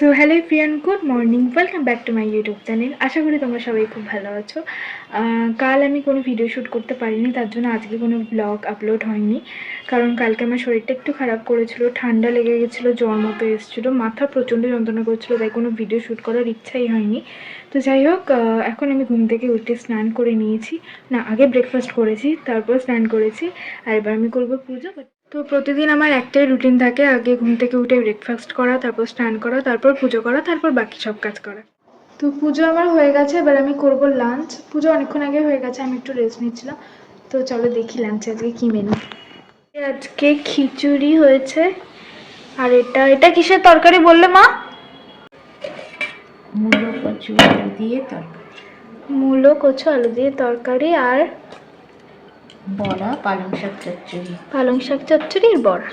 So hello everyone, good morning, welcome back to my YouTube channel. আশা করি তোমরা সবাই খুব ভালো আছো। কাল আমি কোনো ভিডিও শ্যুট করতে পারিনি, তার জন্য আজকে কোনো ব্লগ আপলোড হয়নি। কারণ কালকে আমার শরীরটা একটু খারাপ করেছিল, ঠান্ডা লেগে গেছিলো, জ্বর মতো এসেছিলো, মাথা প্রচণ্ড যন্ত্রণা করছিলো, তাই কোনো ভিডিও শ্যুট করার ইচ্ছাই হয়নি। তো যাই হোক, এখন আমি ঘুম থেকে উঠে স্নান করে নিয়েছি, না আগে ব্রেকফাস্ট করেছি, তারপর স্নান করেছি, আর এবার আমি করবো পুজো। তো প্রতিদিন আমার একটাই রুটিন থাকে, আগে ঘুম থেকে উঠে ব্রেকফাস্ট করা, তারপর স্নান করা, তারপর পুজো করা, তারপর বাকি সব কাজ করা। তো পুজো আমার হয়ে গেছে, এবার আমি করব লাঞ্চ। পুজো অনেকক্ষণ আগে হয়ে গেছে, আমি একটু রেস্ট নিচ্ছিলাম। তো চলো দেখি লাঞ্চে আজকে কী মেনু। আজকে খিচুড়ি হয়েছে। আর এটা এটা কিসের তরকারি বললে মা? মূলো কচু আলু দিয়ে তরকারি, মূলো কচু আলু দিয়ে তরকারি, আর বড়া পালং শাক চচ্চড়ি। পালং শাক চচ্চড়ি আর বড়া।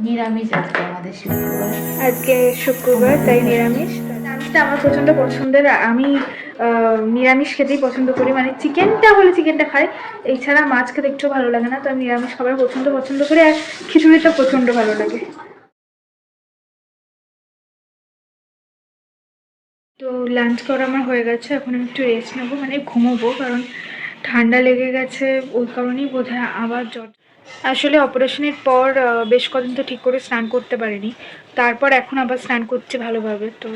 নিরামিষ আজকে আমাদের শুক্রবার। আজকে শুক্রবার, তাই নিরামিষ। লাঞ্চটা আমার প্রচণ্ড পছন্দের, আমি নিরামিষ খেতেই পছন্দ করি, মানে চিকেনটা হলে চিকেনটা খাই, এছাড়া মাছ খেতে একটু ভালো লাগে না। তো আমি নিরামিষ খাবার পছন্দ করি, আর খিচুড়িটা প্রচণ্ড ভালো লাগে। তো লাঞ্চ করা আমার হয়ে গেছে, এখন আমি একটু রেস্ট নেবো, মানে ঘুমোবো, কারণ ঠান্ডা লেগে গেছে, ওই কারণেই বোধহয় আবার জ্বর। আসলে অপারেশনের পর বেশ কদিন তো ঠিক করে স্নান করতে পারিনি, তারপর এখন আবার স্নান করছে ভালোভাবে। তো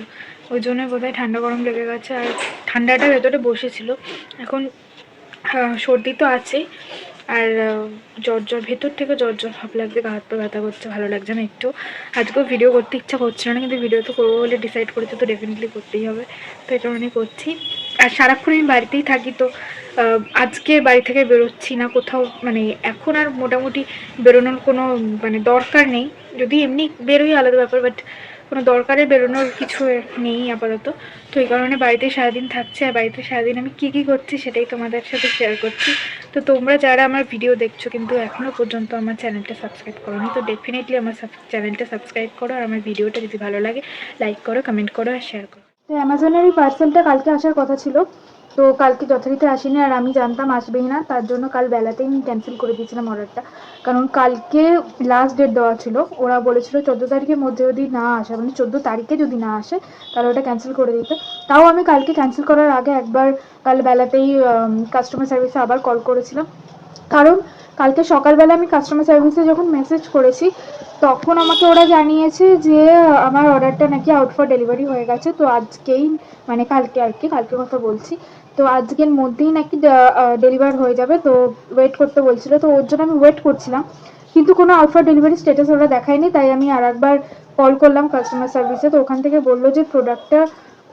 ওই জন্যই বোধহয় ঠান্ডা গরম লেগে গেছে, আর ঠান্ডাটা ভেতরে বসেছিল। এখন সর্দি তো আছেই, আর জ্বর ভেতর থেকে জ্বর ভাব লাগছে, গা হাত পা ব্যথা করছে, ভালো লাগছে না একটু। আজকেও ভিডিও করতে ইচ্ছা করছিল না, কিন্তু ভিডিও তো করবো বলে ডিসাইড করেছি, তো ডেফিনেটলি করতেই হবে, তো এই কারণেই করছি। আর সারাক্ষণ আমি বাড়িতেই থাকি, তো আজকে বাড়ি থেকে বেরোচ্ছি না কোথাও, মানে এখন আর মোটামুটি বেরোনোর কোনো মানে দরকার নেই। যদি এমনি বেরোই আলাদা ব্যাপার, বাট কোনো দরকারে বেরোনোর কিছু নেই আপাতত। তো এই কারণে বাড়িতে সারাদিন থাকছি, আর বাড়িতে সারাদিন আমি কী করছি সেটাই তোমাদের সাথে শেয়ার করছি। তো তোমরা যারা আমার ভিডিও দেখছো কিন্তু এখনও পর্যন্ত আমার চ্যানেলটা সাবস্ক্রাইব করোনি, তো ডেফিনেটলি আমার চ্যানেলটা সাবস্ক্রাইব করো, আর আমার ভিডিওটা যদি ভালো লাগে লাইক করো, কমেন্ট করো আর শেয়ার করো। তো অ্যামাজনের এই পার্সেলটা কালকে আসার কথা ছিল, তো কালকে যথারীতি আসেনি, আর আমি জানতাম আসবেই না, তার জন্য কাল বেলাতেই আমি ক্যান্সেল করে দিয়েছিলাম অর্ডারটা। কারণ কালকে লাস্ট ডেট দেওয়া ছিল, ওরা বলেছিল 14 তারিখের মধ্যে যদি না আসে, মানে 14 তারিখে যদি না আসে তাহলে ওটা ক্যান্সেল করে দিতে। তাও আমি কালকে ক্যান্সেল করার আগে একবার কাল বেলাতেই কাস্টমার সার্ভিসে আবার কল করেছিলাম, কারণ কালকে সকালবেলা আমি কাস্টমার সার্ভিসে যখন মেসেজ করেছি তখন আমাকে ওরা জানিয়েছে যে আমার অর্ডারটা নাকি আউট ফর ডেলিভারি হয়ে গেছে। তো আজকেই, মানে কালকে আর কি, কালকে কথা বলছি, তো আজকের মধ্যেই নাকি ডেলিভার হয়ে যাবে, তো ওয়েট করতে বলছিল, তো ওর জন্য আমি ওয়েট করছিলাম, কিন্তু কোনো আউট ফর ডেলিভারি স্ট্যাটাস ওরা দেখায়নি। তাই আমি আর একবার কল করলাম কাস্টমার সার্ভিসে, তো ওখান থেকে বললো যে প্রোডাক্টটা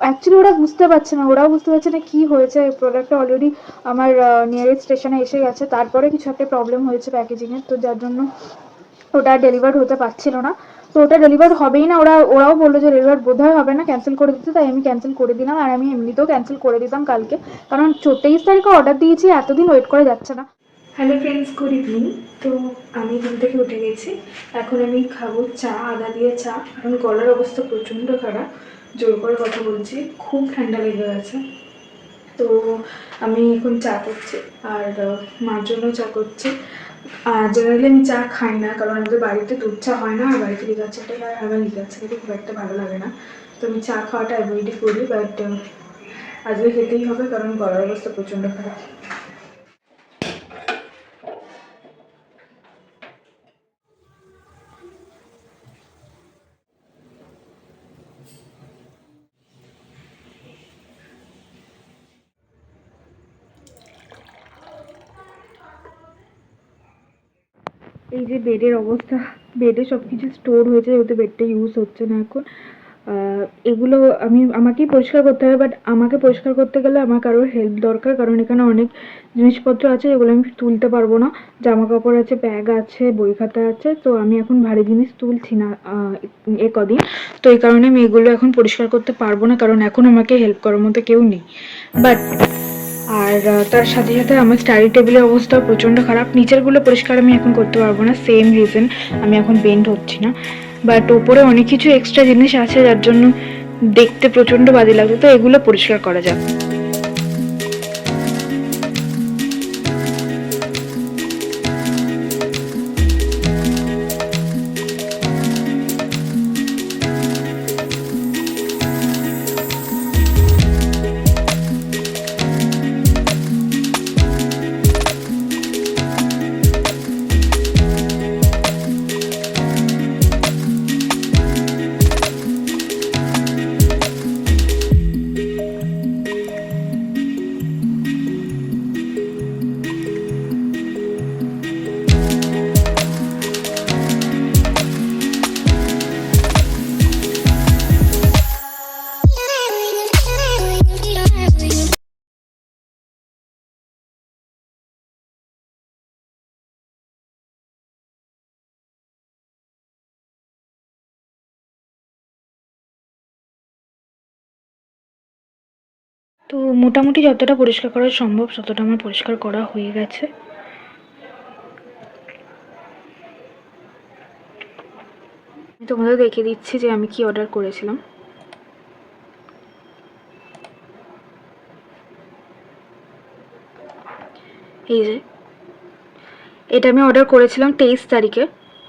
অ্যাকচুয়ালি ওরা বুঝতে পারছে না, ওরাও বুঝতে পারছে না কী হয়েছে, প্রোডাক্টটা অলরেডি আমার নিয়ারেস্ট স্টেশনে এসে গেছে, তারপরে কিছু একটা প্রবলেম হয়েছে প্যাকেজিংয়ের, তো যার জন্য ওটা ডেলিভার হতে পারছিল না। তো ওটা ডেলিভার হবেই না, ওরাও বললো যে ডেলিভার বোধহয় হবে না, ক্যান্সেল করে দিতে। তাই আমি ক্যান্সেল করে দিলাম, আর আমি এমনিতেও ক্যান্সেল করে দিতাম কালকে, কারণ 23 তারিখে অর্ডার দিয়েছি, এতদিন ওয়েট করে যাচ্ছে না। Hello friends, good evening. তো আমি ঘুম থেকে উঠে গেছি, এখন আমি খাবো চা, আদা দিয়ে চা, কারণ গলার অবস্থা প্রচণ্ড খারাপ, জোর করে কথা বলছি, খুব ঠান্ডা লেগে গেছে। তো আমি এখন চা করছি, আর মার জন্য চা করছি। আর জেনারেলি আমি চা খাই না, কারণ আমাদের বাড়িতে দুধ চা হয় না, আর বাড়িতে লিকার চাটা খাই, আমার লিকার চা খেতে খুব একটা ভালো লাগে না, তো আমি চা খাওয়াটা অ্যাভয়েডই করি, বাট আজকে খেতেই হবে, কারণ গলার অবস্থা প্রচণ্ড খারাপ। এই যে বেডের অবস্থা, বেডে সব কিছু স্টোর হয়েছে, যেহেতু বেডটা ইউজ হচ্ছে না এখন, এগুলো আমাকেই পরিষ্কার করতে হবে, বাট আমাকে পরিষ্কার করতে গেলে আমার কারোর হেল্প দরকার, কারণ এখানে অনেক জিনিসপত্র আছে যেগুলো আমি তুলতে পারবো না, জামা কাপড় আছে, ব্যাগ আছে, বই খাতা আছে, তো আমি এখন ভারী জিনিস তুলছি না এ কদিন, তো এই কারণে আমি এগুলো এখন পরিষ্কার করতে পারবো না, কারণ এখন আমাকে হেল্প করার মতো কেউ নেই। বাট আর তার সাথে সাথে আমার স্টাডি টেবিলের অবস্থা প্রচণ্ড খারাপ, নিচেরগুলো পরিষ্কার আমি এখন করতে পারবো না, সেম রিজন আমি এখন বেন্ড হচ্ছি না, বাট ওপরে অনেক কিছু এক্সট্রা জিনিস আছে যার জন্য দেখতে প্রচণ্ড বাজে লাগছে, তো এগুলো পরিষ্কার করা যাক। তো মোটামুটি যতটা পরিষ্কার করা সম্ভব ততটা আমার পরিষ্কার করা হয়ে গেছে। আমি তোমাদের দেখিয়ে দিচ্ছি যে আমি কি অর্ডার করেছিলাম। এই যে এটা আমি অর্ডার করেছিলাম 23 তারিখে,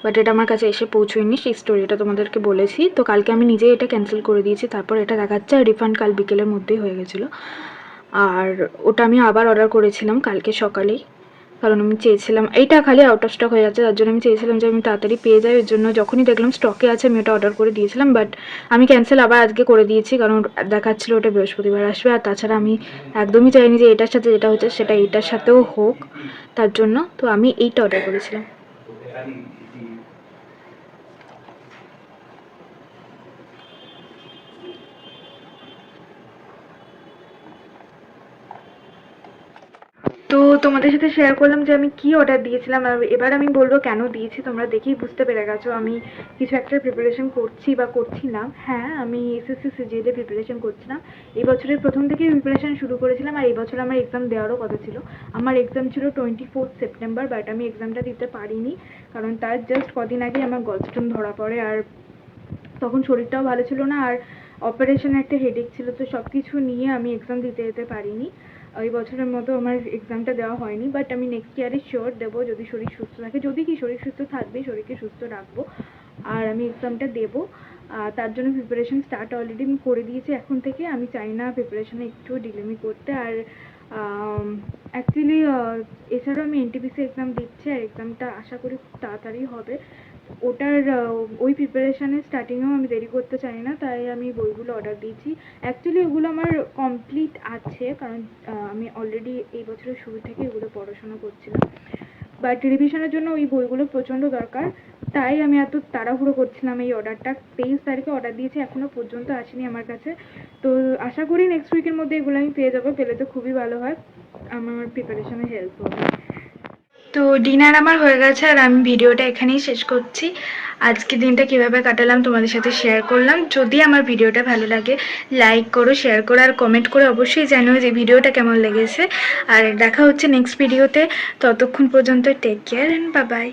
বাট এটা আমার কাছে এসে পৌঁছয়নি। সেই স্টোরিটা তোমাদেরকে বলেছি। তো কালকে আমি নিজেই এটা ক্যান্সেল করে দিয়েছি। তারপর এটা দেখাচ্ছে রিফান্ড কাল বিকেলের মধ্যেই হয়ে গেছিলো। আর ওটা আমি আবার অর্ডার করেছিলাম কালকে সকালেই, কারণ আমি চেয়েছিলাম এইটা খালি আউট অফ স্টক হয়ে যাচ্ছে, তার জন্য আমি চেয়েছিলাম যে আমি তাড়াতাড়ি পেয়ে যাই। ওর জন্য যখনই দেখলাম স্টকে আছে আমি ওটা অর্ডার করে দিয়েছিলাম, বাট আমি ক্যান্সেল আবার আজকে করে দিয়েছি, কারণ দেখাচ্ছিলো ওটা বৃহস্পতিবার আসবে। আর তাছাড়া আমি একদমই চাইনি যে এটার সাথে যেটা হচ্ছে সেটা এইটার সাথেও হোক, তার জন্য তো আমি এইটা অর্ডার করেছিলাম। তো তোমাদের সাথে শেয়ার করলাম যে আমি কি অর্ডার দিয়েছিলাম। আর এবার আমি বলবো কেন দিয়েছি, তোমরা দেখেই বুঝতে পেরে গেছো আমি কিছু একটা প্রিপারেশন করছি বা করছি না। হ্যাঁ, আমি এসএসসি সিজিএল এর প্রিপারেশন করছিলাম। এই বছরের প্রথম থেকেই প্রিপারেশন শুরু করেছিলাম। আর এই বছর আমার এক্সাম দেওয়ারও কথা ছিল। আমার এক্সাম ছিল 24 সেপ্টেম্বর, বাট আমি এক্সামটা দিতে পারিনি, কারণ তার জাস্ট কদিন আগে আমার গলস্টোন ধরা পড়ে। আর তখন শরীরটাও ভালো ছিল না, আর অপারেশন একটা হেডেক ছিল। তো সব কিছু নিয়ে আমি এক্সাম দিতে যেতে পারিনি। এই বছরের মতো আমার এক্সামটা দেওয়া হয়নি, বাট আমি নেক্সট ইয়ারে শিওর দেবো, যদি শরীর সুস্থ থাকে। যদি কি শরীর সুস্থ থাকবে, শরীরকে সুস্থ রাখবো আর আমি এক্সামটা দেবো। তার জন্য প্রিপারেশন স্টার্ট অলরেডি আমি করে দিয়েছি এখন থেকে। আমি চাই না প্রিপারেশনে একটু ডিলেমি করতে। আর অ্যাকচুয়ালি এছাড়াও আমি এনটিপিসি এক্সাম দিচ্ছি, আর এক্সামটা আশা করি খুব তাড়াতাড়ি হবে। ওটার ওই প্রিপারেশানের স্টার্টিংয়েও আমি দেরি করতে চাই না, তাই আমি বইগুলো অর্ডার দিয়েছি। অ্যাকচুয়ালি ওগুলো আমার কমপ্লিট আছে, কারণ আমি অলরেডি এই বছরের শুরু থেকে এগুলো পড়াশোনা করছিলাম, বাট রিভিশনের জন্য ওই বইগুলো প্রচণ্ড দরকার। তাই আমি এত তাড়াহুড়ো করছিলাম। এই অর্ডারটা 23 তারিখে অর্ডার দিয়েছি, এখনও পর্যন্ত আসেনি আমার কাছে। তো আশা করি নেক্সট উইকের মধ্যে এগুলো আমি পেয়ে যাবো। পেলে তো খুবই ভালো হয়, আমার প্রিপারেশনে হেল্প হবে। তো ডিনার আমার হয়ে গেছে, আর আমি ভিডিওটা এখানেই শেষ করছি। আজকে দিনটা কিভাবে কাটালাম তোমাদের সাথে শেয়ার করলাম। যদি আমার ভিডিওটা ভালো লাগে লাইক করো, শেয়ার করো আর কমেন্ট করে অবশ্যই জানিও যে ভিডিওটা কেমন লেগেছে। আর দেখা হচ্ছে নেক্সট ভিডিওতে। ততক্ষণ পর্যন্ত take care and bye by.